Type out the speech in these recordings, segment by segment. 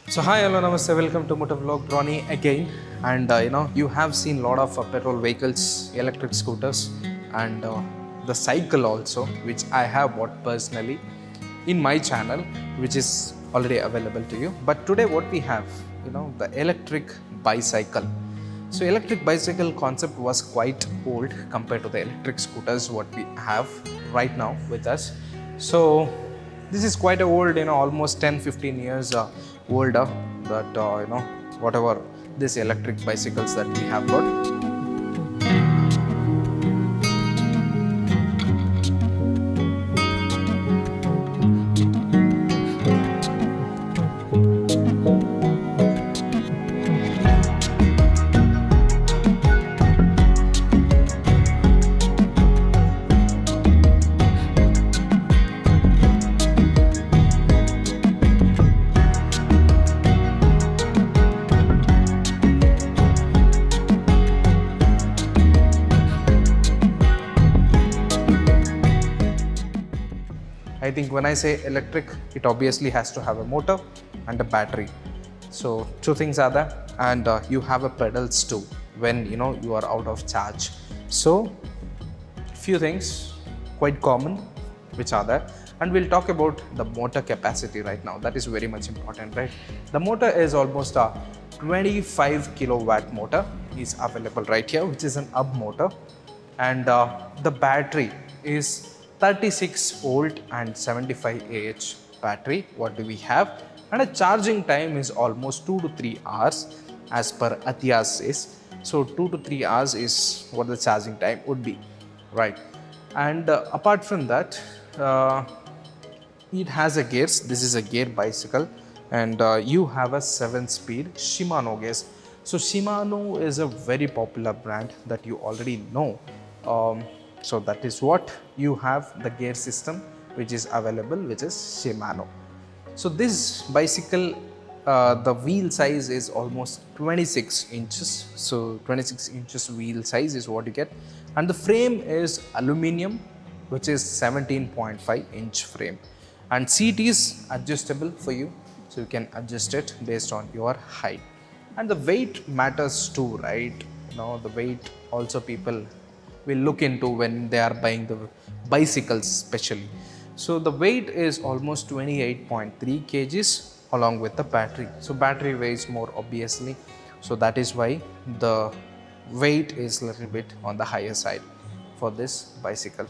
So hi, hello, namaste. Welcome to Motor Vlog Ronnie again. And you have seen a lot of petrol vehicles, electric scooters, and the cycle also, which I have bought personally in my channel, which is already available to you. But today, what we have, the electric bicycle. So electric bicycle concept was quite old compared to the electric scooters what we have right now with us. So this is quite old, almost 10-15 years older that whatever these electric bicycles that we have got. I think when I say electric, it obviously has to have a motor and a battery. So two things are there, and you have a pedals too when you are out of charge. So few things quite common which are there, and we'll talk about the motor capacity right now. That is very much important, right? The motor is almost a 25 kilowatt motor is available right here, which is an hub motor, and the battery is 36 volt and 75 Ah battery. What do we have? And a charging time is almost 2 to 3 hours as per Atiyas says. So 2 to 3 hours is what the charging time would be, right? And apart from that, it has a gears. This is a gear bicycle, and you have a 7-speed Shimano gears. So Shimano is a very popular brand that you already know. So that is what you have, the gear system which is available, which is Shimano. So this bicycle, the wheel size is almost 26 inches. So 26 inches wheel size is what you get, and the frame is aluminum, which is 17.5 inch frame, and seat is adjustable for you, so you can adjust it based on your height. And the weight matters too, right? The weight also people will look into when they are buying the bicycles especially. So the weight is almost 28.3 kgs along with the battery. So battery weighs more obviously, so that is why the weight is a little bit on the higher side for this bicycle.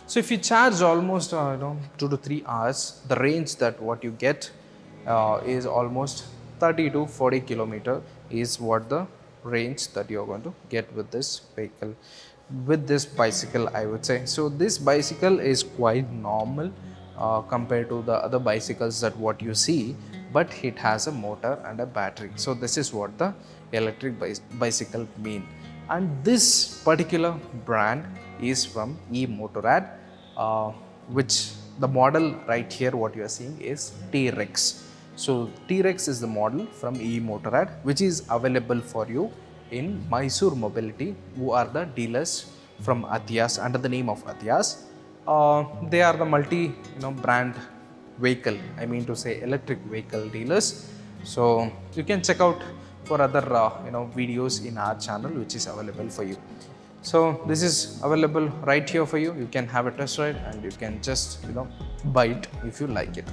So if you charge almost 2 to 3 hours, the range that what you get is almost 30 to 40 kilometer is what the range that you're going to get with this vehicle, with this bicycle, I would say. So this bicycle is quite normal compared to the other bicycles that what you see, but it has a motor and a battery. So this is what the electric bicycle mean. And this particular brand is from Emotorad, which the model right here what you are seeing is T-Rex. So T-Rex is the model from Emotorad, which is available for you in Mysuru Mobility, who are the dealers from Atiyas under the name of Atiyas. They are the multi brand vehicle, I mean to say electric vehicle dealers. So you can check out for other videos in our channel which is available for you. So this is available right here for you. You can have a test ride and you can just buy it if you like it.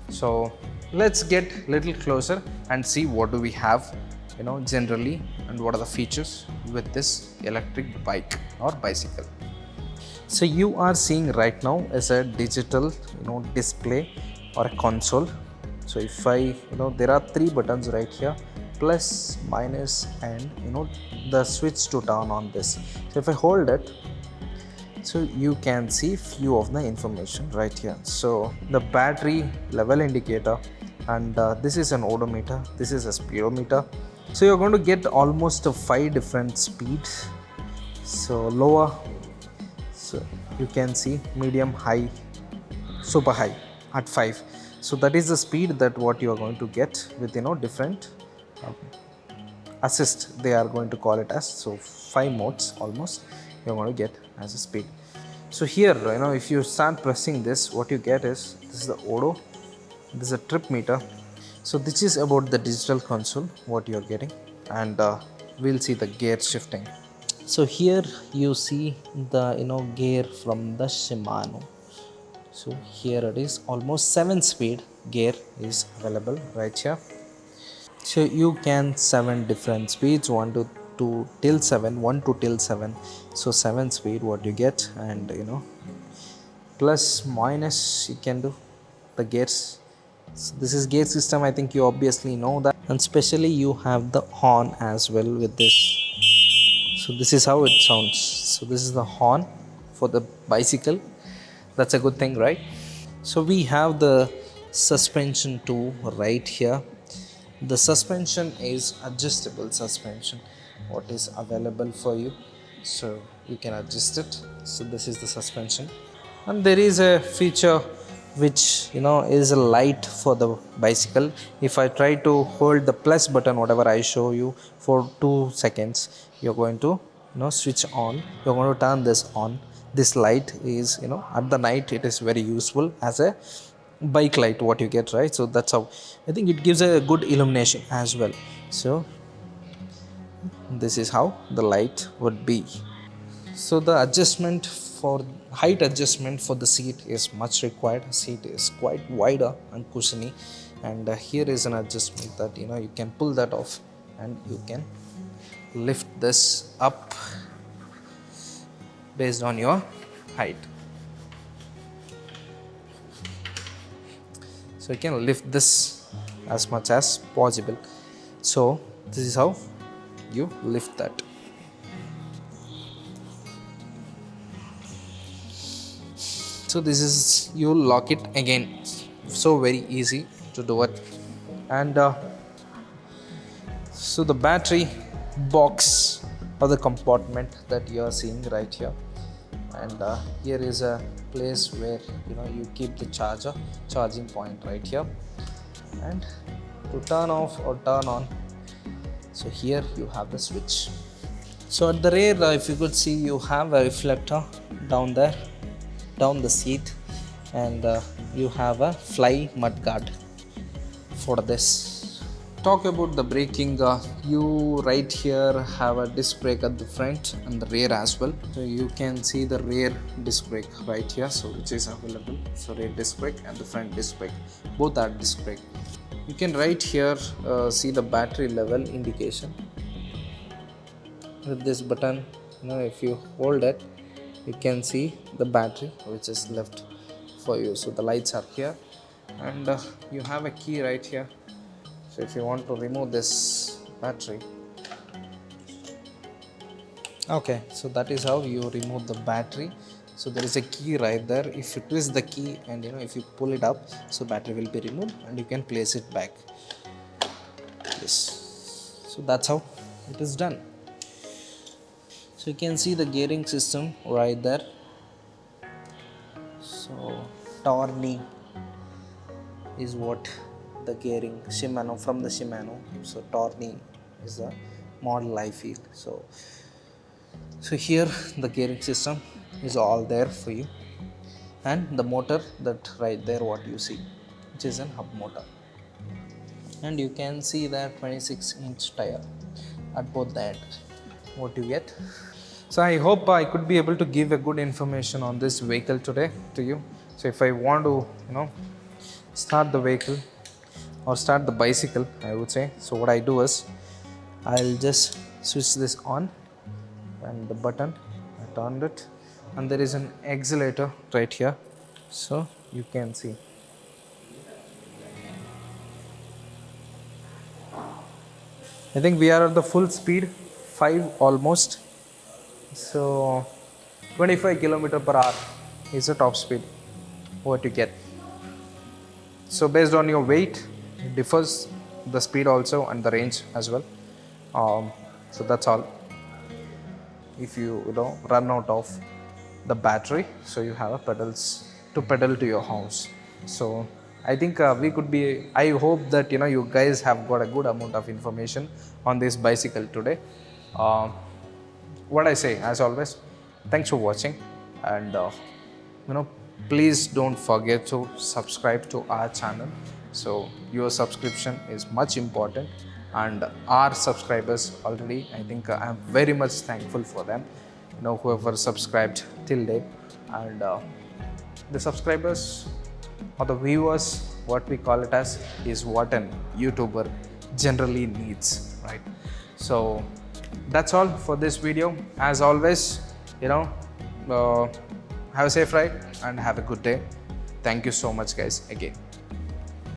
So let's get little closer and see what do we have generally and what are the features with this electric bike or bicycle. So you are seeing right now is a digital display or a console. So if I there are 3 buttons right here, plus, minus, and the switch to turn on this. So if I hold it, so you can see few of the information right here. So the battery level indicator, and this is an odometer, this is a speedometer. So you're going to get almost 5 different speeds. So lower, so you can see medium, high, super high at 5. So that is the speed that what you are going to get with different assist, they are going to call it as. So 5 modes almost you're going to get as a speed. So here if you start pressing this, what you get is, this is the odo, this is a trip meter, So this is about the digital console what you're getting, and we'll see the gear shifting. So here you see the gear from the Shimano. So here it is, almost 7 speed gear is available right here. So you can 7 different speeds, 1 to 2 till 7, 1 to till 7. So 7 speed what you get, and plus minus you can do the gears. So this is gear system, I think you obviously know that, and especially you have the horn as well with this. So this is how it sounds. So this is the horn for the bicycle. That's a good thing, right? So we have the suspension too right here. The suspension is adjustable suspension what is available for you, so you can adjust it. So this is the suspension, and there is a feature which is a light for the bicycle. If I try to hold the plus button, whatever I show you, for 2 seconds, you're going to switch on, you're going to turn this on. This light is at the night it is very useful as a bike light what you get, right? So that's how I think it gives a good illumination as well. So this is how the light would be. So the adjustment for height adjustment for the seat is much required. Seat is quite wider and cushiony, and here is an adjustment that you can pull that off, and you can lift this up based on your height. So you can lift this as much as possible. So this is how you lift that. So this is, you lock it again, so very easy to do it. And so the battery box or the compartment that you are seeing right here, and here is a place where you keep the charging point right here. And to turn off or turn on, so here you have the switch. So at the rear, if you could see, you have a reflector down there, down the seat, and you have a fly mud guard for this. Talk about the braking, you right here have a disc brake at the front and the rear as well. So you can see the rear disc brake right here, so which is available. So rear disc brake and the front disc brake, both are disc brake. You can right here see the battery level indication with this button. If you hold it, you can see the battery which is left for you. So the lights are here, and you have a key right here. So if you want to remove this battery, okay, so that is how you remove the battery. So there is a key right there. If you twist the key and if you pull it up, so battery will be removed and you can place it back. Yes, so that's how it is done. So you can see the gearing system right there. So Torney is what the gearing, Shimano, from the Shimano. So Torney is the model I feel. So here the gearing system is all there for you, and the motor that right there what you see, which is an hub motor, and you can see that 26-inch tire at both the end what you get. So I hope I could be able to give a good information on this vehicle today to you. So if I want to start the vehicle or start the bicycle, I would say, so what I do is I'll just switch this on, and the button, I turned it, and there is an accelerator right here. So you can see, I think we are at the full speed, 5 almost. So 25 kilometer per hour is the top speed what you get. So based on your weight, it differs the speed also and the range as well. So that's all. If you run out of the battery, so you have a pedals to pedal to your house. So I think we could be, I hope that you guys have got a good amount of information on this bicycle today. What I say, as always, thanks for watching, and please don't forget to subscribe to our channel So your subscription is much important, and our subscribers already, I think I'm very much thankful for them, whoever subscribed till date. And the subscribers or the viewers, what we call it as, is what an YouTuber generally needs, right? So that's all for this video. As always, uh, have a safe ride and have a good day. Thank you so much, guys, again.